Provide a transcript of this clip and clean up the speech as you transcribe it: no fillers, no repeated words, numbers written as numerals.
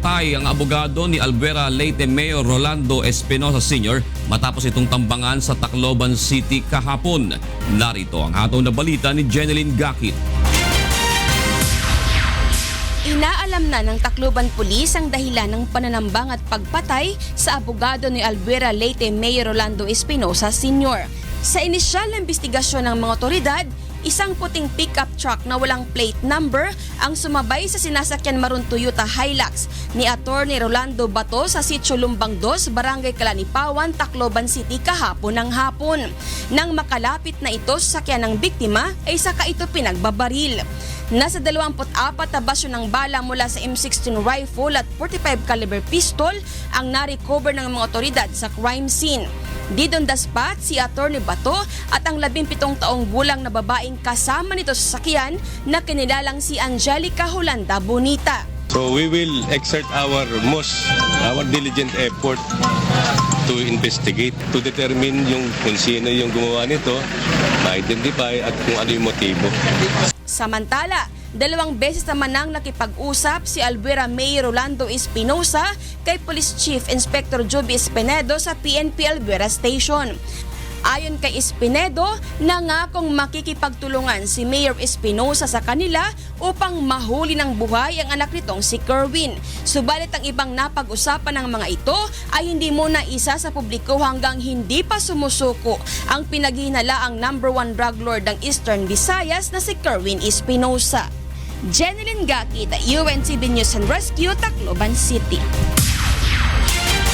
Napatay ang abogado ni Albuera Leyte Mayor Rolando Espinosa Sr. matapos itong tambangan sa Tacloban City kahapon. Narito ang hatol na balita ni Jeneline Gakit. Inaalam na ng Tacloban Police ang dahilan ng pananambang at pagpatay sa abogado ni Albuera Leyte Mayor Rolando Espinosa Sr. Sa inisyal na investigasyon ng mga otoridad, isang puting pickup truck na walang plate number ang sumabay sa sinasakyan marun Toyota Hilux ni Attorney Rolando Bato sa Sitio Lumbang 2, Barangay Kalanipawan, Tacloban City kahapon ng hapon. Nang makalapit na ito sa sakyan ng biktima ay saka ito pinagbabaril. Nasa 24 na basyo ng bala mula sa M16 rifle at 45 caliber pistol ang na-recover ng mga otoridad sa crime scene. Did on the spot si Attorney Bato at ang 17 taong gulang na babaeng kasama nito sa sakyan na kinilalang si Angelica Holanda Bonita. So we will exert our diligent effort to investigate, to determine kung sino yung gumawa nito, ma-identify at kung ano yung motibo. Samantala, 2 beses naman nang nakipag-usap si Albuera Mayor Rolando Espinosa kay Police Chief Inspector Joby Espinedo sa PNP Albuera Station. Ayon kay Espinedo, nangakong makikipagtulungan si Mayor Espinosa sa kanila upang mahuli ng buhay ang anak nitong si Kerwin. Subalit ang ibang napag-usapan ng mga ito ay hindi muna isa sa publiko hanggang hindi pa sumusuko ang pinaghinalaang #1 drug lord ng Eastern Visayas na si Kerwin Espinosa. Jeneline Gakit, UNTV News and Rescue, Tacloban City.